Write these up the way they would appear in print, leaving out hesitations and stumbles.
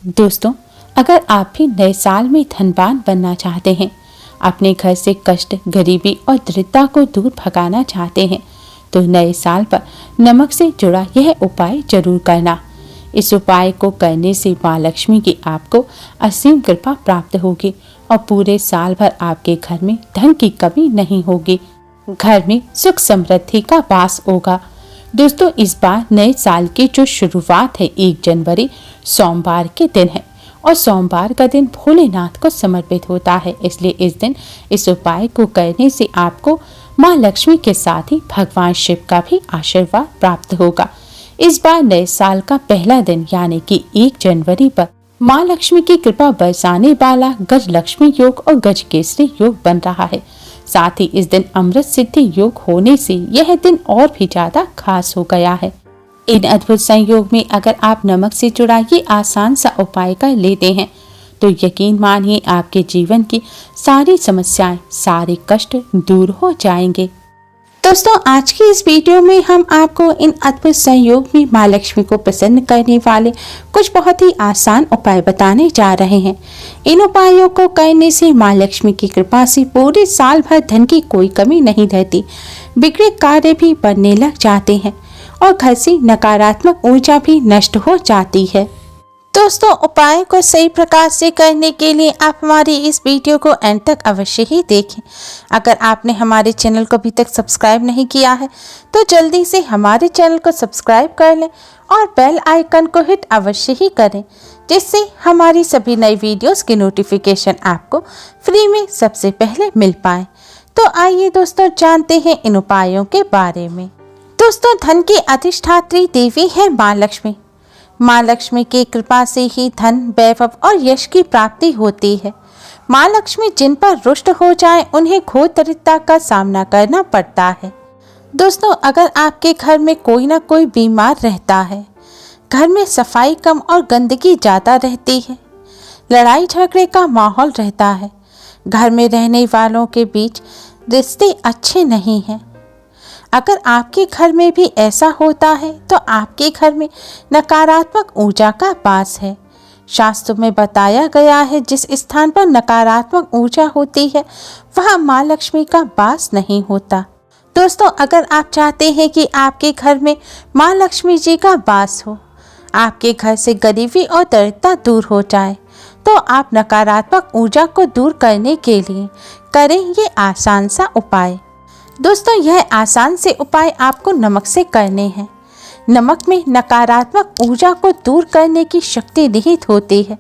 दोस्तों, अगर आप भी नए साल में धनवान बनना चाहते हैं, अपने घर से कष्ट, गरीबी और दरिद्रता को दूर भगाना चाहते हैं, तो नए साल पर नमक से जुड़ा यह उपाय जरूर करना। इस उपाय को करने से माँ लक्ष्मी की आपको असीम कृपा प्राप्त होगी और पूरे साल भर आपके घर में धन की कमी नहीं होगी। घर में सुख समृद्धि का वास होगा। दोस्तों, इस बार नए साल की जो शुरुआत है 1 जनवरी सोमवार के दिन है और सोमवार का दिन भोलेनाथ को समर्पित होता है। इसलिए इस दिन इस उपाय को करने से आपको माँ लक्ष्मी के साथ ही भगवान शिव का भी आशीर्वाद प्राप्त होगा। इस बार नए साल का पहला दिन यानी कि 1 जनवरी पर माँ लक्ष्मी की कृपा बरसाने वाला गज लक्ष्मी योग और गज केसरी योग बन रहा है। साथ ही इस दिन अमृत सिद्धि योग होने से यह दिन और भी ज्यादा खास हो गया है। इन अद्भुत संयोग में अगर आप नमक से जुड़ा ये आसान सा उपाय कर लेते हैं तो यकीन मानिए आपके जीवन की सारी समस्याएं, सारे कष्ट दूर हो जाएंगे। दोस्तों, आज की इस वीडियो में हम आपको इन अद्भुत संयोग में माँ लक्ष्मी को प्रसन्न करने वाले कुछ बहुत ही आसान उपाय बताने जा रहे हैं। इन उपायों को करने से माँ लक्ष्मी की कृपा से पूरे साल भर धन की कोई कमी नहीं रहती, बिगड़े कार्य भी बनने लग जाते हैं और घर से नकारात्मक ऊर्जा भी नष्ट हो जाती है। दोस्तों, उपाय को सही प्रकार से करने के लिए आप हमारी इस वीडियो को एंड तक अवश्य ही देखें। अगर आपने हमारे चैनल को अभी तक सब्सक्राइब नहीं किया है तो जल्दी से हमारे चैनल को सब्सक्राइब कर लें और बेल आइकन को हिट अवश्य ही करें, जिससे हमारी सभी नई वीडियोस की नोटिफिकेशन आपको फ्री में सबसे पहले मिल पाए। तो आइए दोस्तों, जानते हैं इन उपायों के बारे में। दोस्तों, धन की अधिष्ठात्री देवी है माँ लक्ष्मी। माँ लक्ष्मी की कृपा से ही धन, वैभव और यश की प्राप्ति होती है। माँ लक्ष्मी जिन पर रुष्ट हो जाए उन्हें घोर दरिद्रता का सामना करना पड़ता है। दोस्तों, अगर आपके घर में कोई ना कोई बीमार रहता है, घर में सफाई कम और गंदगी ज़्यादा रहती है, लड़ाई झगड़े का माहौल रहता है, घर में रहने वालों के बीच रिश्ते अच्छे नहीं हैं, अगर आपके घर में भी ऐसा होता है तो आपके घर में नकारात्मक ऊर्जा का वास है। शास्त्रों में बताया गया है जिस स्थान पर नकारात्मक ऊर्जा होती है वहाँ माँ लक्ष्मी का वास नहीं होता। दोस्तों, अगर आप चाहते हैं कि आपके घर में माँ लक्ष्मी जी का वास हो, आपके घर से गरीबी और दरिद्रता दूर हो जाए, तो आप नकारात्मक ऊर्जा को दूर करने के लिए करें ये आसान सा उपाय। दोस्तों, यह आसान से उपाय आपको नमक से करने हैं। नमक में नकारात्मक ऊर्जा को दूर करने की शक्ति निहित होती है।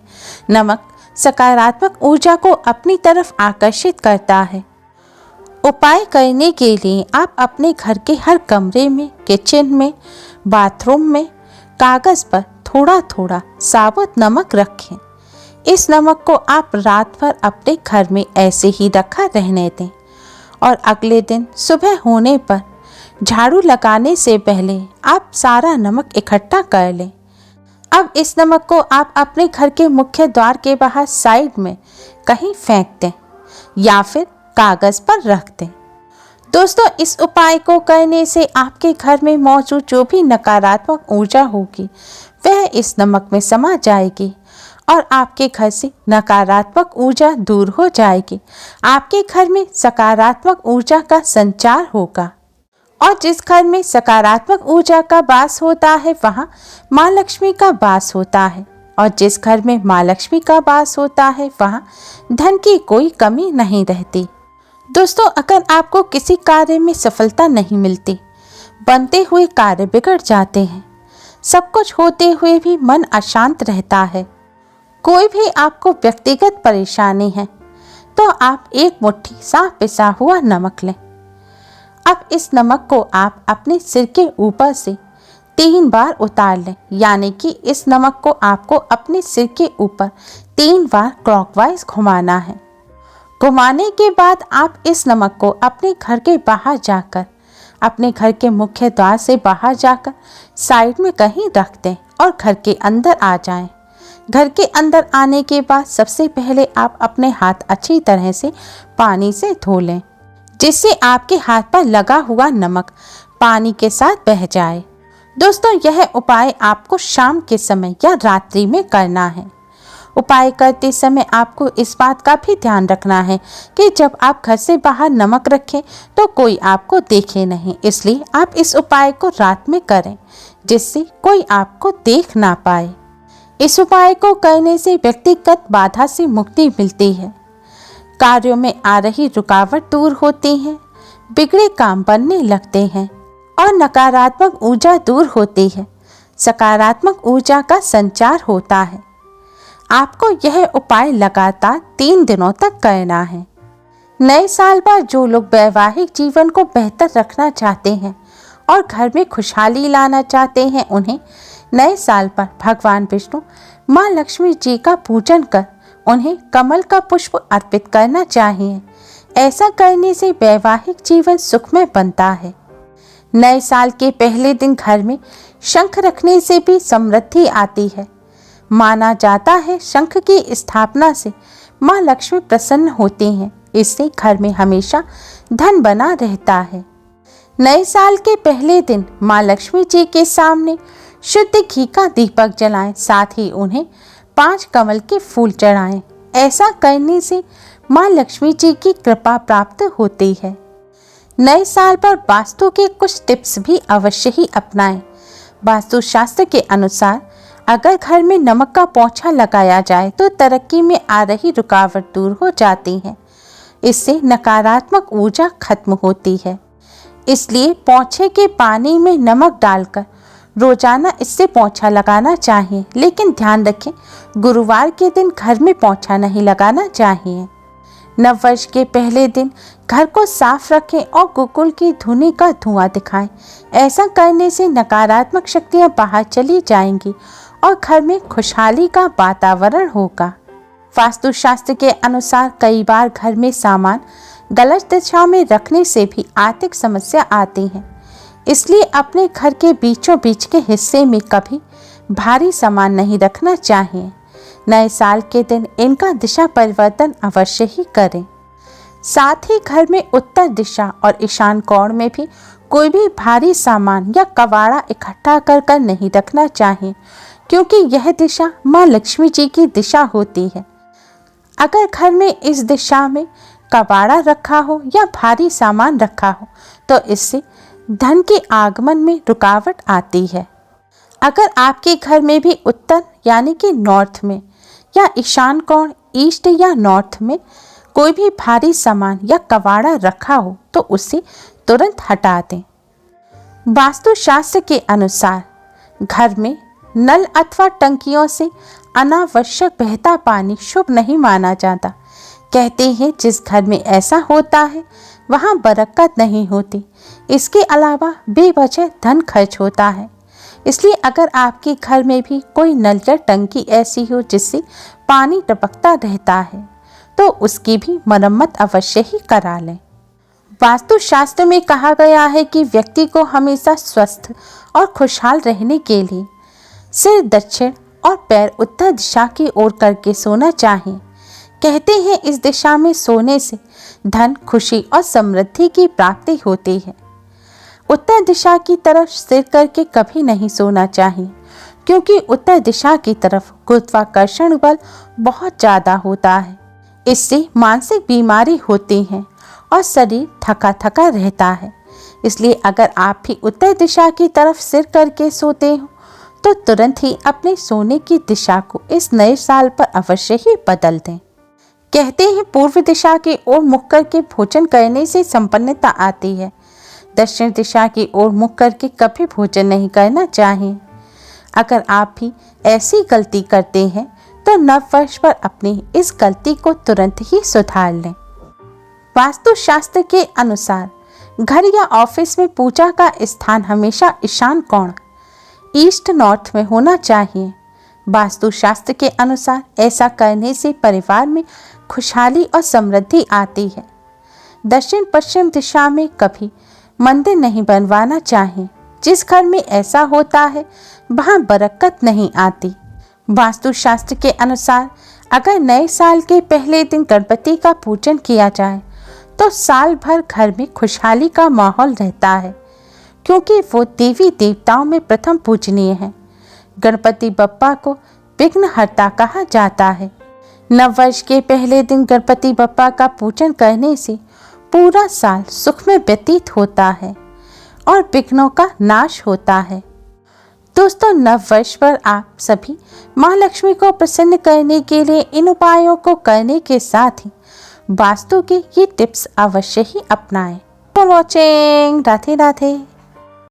नमक सकारात्मक ऊर्जा को अपनी तरफ आकर्षित करता है। उपाय करने के लिए आप अपने घर के हर कमरे में, किचन में, बाथरूम में कागज पर थोड़ा थोड़ा साबुत नमक रखें। इस नमक को आप रात भर अपने घर में ऐसे ही रखा रहने दें और अगले दिन सुबह होने पर झाड़ू लगाने से पहले आप सारा नमक इकट्ठा कर लें। अब इस नमक को आप अपने घर के मुख्य द्वार के बाहर साइड में कहीं फेंक दें या फिर कागज पर रख दें। दोस्तों, इस उपाय को करने से आपके घर में मौजूद जो भी नकारात्मक ऊर्जा होगी वह इस नमक में समा जाएगी और आपके घर से नकारात्मक ऊर्जा दूर हो जाएगी। आपके घर में सकारात्मक ऊर्जा का संचार होगा और जिस घर में सकारात्मक ऊर्जा का वास होता है वहाँ माँ लक्ष्मी का वास होता है और जिस घर में माँ लक्ष्मी का वास होता है वहाँ धन की कोई कमी नहीं रहती। दोस्तों, अगर आपको किसी कार्य में सफलता नहीं मिलती, बनते हुए कार्य बिगड़ जाते हैं, सब कुछ होते हुए भी मन अशांत रहता है, कोई भी आपको व्यक्तिगत परेशानी है, तो आप एक मुट्ठी साफ पिसा हुआ नमक लें। अब इस नमक को आप अपने सिर के ऊपर से 3 बार उतार लें, यानी कि इस नमक को आपको अपने सिर के ऊपर 3 बार क्लॉकवाइज घुमाना है। घुमाने के बाद आप इस नमक को अपने घर के बाहर जाकर, अपने घर के मुख्य द्वार से बाहर जाकर साइड में कहीं रख दें और घर के अंदर आ जाएं। घर के अंदर आने के बाद सबसे पहले आप अपने हाथ अच्छी तरह से पानी से धो लें, जिससे आपके हाथ पर लगा हुआ नमक पानी के साथ बह जाए। दोस्तों, यह उपाय आपको शाम के समय या रात्रि में करना है। उपाय करते समय आपको इस बात का भी ध्यान रखना है कि जब आप घर से बाहर नमक रखें तो कोई आपको देखे नहीं, इसलिए आप इस उपाय को रात में करें जिससे कोई आपको देख ना पाए। इस उपाय को करने से व्यक्तिगत बाधा से मुक्ति मिलती है, कार्यों में आ रही रुकावट दूर होती है, बिगड़े काम बनने लगते हैं और नकारात्मक ऊर्जा दूर होती है, सकारात्मक ऊर्जा का संचार होता है। आपको यह उपाय लगातार 3 दिनों तक करना है। नए साल पर जो लोग वैवाहिक जीवन को बेहतर रखना चाहते हैं और घर में खुशहाली लाना चाहते हैं, उन्हें नए साल पर भगवान विष्णु, माँ लक्ष्मी जी का पूजन कर उन्हें कमल का पुष्प अर्पित करना चाहिए। ऐसा करने से वैवाहिक जीवन सुखमय बनता है। नए साल के पहले दिन घर में शंख रखने से भी समृद्धि आती है। माना जाता है शंख की स्थापना से माँ लक्ष्मी प्रसन्न होती हैं, इससे घर में हमेशा धन बना रहता है। नए साल के पहले दिन माँ लक्ष्मी जी के सामने शुद्ध घी का दीपक जलाएं, साथ ही उन्हें 5 कमल के फूल चढ़ाएं। ऐसा करने से माँ लक्ष्मी जी की कृपा प्राप्त होती है। नए साल पर वास्तु के कुछ टिप्स भी अवश्य ही अपनाएं। वास्तु शास्त्र के अनुसार अगर घर में नमक का पोंछा लगाया जाए तो तरक्की में आ रही रुकावट दूर हो जाती है। इससे नकारात्मक ऊर्जा खत्म होती है। इसलिए पोंछे के पानी में नमक डालकर रोजाना इससे पोंछा लगाना चाहिए, लेकिन ध्यान रखें गुरुवार के दिन घर में पोंछा नहीं लगाना चाहिए। नववर्ष के पहले दिन घर को साफ रखें और गुग्गुल की धुनी का धुआं दिखाएं। ऐसा करने से नकारात्मक शक्तियां बाहर चली जाएंगी और घर में खुशहाली का वातावरण होगा। वास्तुशास्त्र के अनुसार कई बार घर में सामान गलत दिशा में रखने से भी आर्थिक समस्या आती है। इसलिए अपने घर के बीचों बीच के हिस्से में कभी भारी सामान नहीं रखना चाहिए। नए साल के दिन इनका दिशा परिवर्तन अवश्य ही करें। साथ ही घर में उत्तर दिशा और ईशान कोण में भी कोई भी भारी सामान या कबाड़ा इकट्ठा कर नहीं रखना चाहिए, क्योंकि यह दिशा माँ लक्ष्मी जी की दिशा होती है। अगर घर में इस दिशा में कबाड़ा रखा हो या भारी सामान रखा हो तो इससे धन के आगमन में रुकावट आती है। अगर आपके घर में भी उत्तर यानी कि नॉर्थ में या ईशान कोण ईस्ट या नॉर्थ में कोई भी भारी सामान या कबाड़ा रखा हो तो उसे तुरंत हटा दें। वास्तुशास्त्र के अनुसार घर में नल अथवा टंकियों से अनावश्यक बहता पानी शुभ नहीं माना जाता। कहते हैं जिस घर में ऐसा होता है वहाँ बरकत नहीं होती। इसके अलावा बेवजह धन खर्च होता है। इसलिए अगर आपके घर में भी कोई नल या टंकी ऐसी हो जिससे पानी टपकता रहता है तो उसकी भी मरम्मत अवश्य ही करा लें। वास्तुशास्त्र में कहा गया है कि व्यक्ति को हमेशा स्वस्थ और खुशहाल रहने के लिए सिर दक्षिण और पैर उत्तर दिशा की ओर करके सोना चाहिए। कहते हैं इस दिशा में सोने से धन, खुशी और समृद्धि की प्राप्ति होती है। उत्तर दिशा की तरफ सिर करके कभी नहीं सोना चाहिए, क्योंकि उत्तर दिशा की तरफ गुरुत्वाकर्षण बल बहुत ज़्यादा होता है। इससे मानसिक बीमारी होती है और शरीर थका थका रहता है। इसलिए अगर आप भी उत्तर दिशा की तरफ सिर करके सोते हो तो तुरंत ही अपने सोने की दिशा को इस नए साल पर अवश्य ही बदल दें। कहते हैं पूर्व दिशा की ओर मुख करके भोजन करने से संपन्नता आती है। दक्षिण दिशा की ओर मुख करके कभी भोजन नहीं करना चाहिए। अगर आप भी ऐसी गलती करते हैं तो नव वर्ष पर अपनी इस गलती को तुरंत ही सुधार लें। वास्तुशास्त्र के अनुसार घर या ऑफिस में पूजा का स्थान हमेशा ईशान कोण ईस्ट नॉर्थ में होना चाहिए। वास्तुशास्त्र के अनुसार ऐसा करने से परिवार में खुशहाली और समृद्धि आती है। दक्षिण पश्चिम दिशा में कभी मंदिर नहीं बनवाना चाहिए। जिस घर में ऐसा होता है वहाँ बरकत नहीं आती। वास्तुशास्त्र के अनुसार अगर नए साल के पहले दिन गणपति का पूजन किया जाए तो साल भर घर में खुशहाली का माहौल रहता है, क्योंकि वो देवी देवताओं में प्रथम पूजनीय है। गणपति बप्पा को विघ्नहर्ता कहा जाता है। नववर्ष के पहले दिन गणपति बप्पा का पूजन करने से पूरा साल सुख में व्यतीत होता है और विघ्नों का नाश होता है। दोस्तों, नववर्ष पर आप सभी माँ लक्ष्मी को प्रसन्न करने के लिए इन उपायों को करने के साथ ही वास्तु के ये टिप्स अवश्य ही अपनाएं। For watching, Radhe Radhe.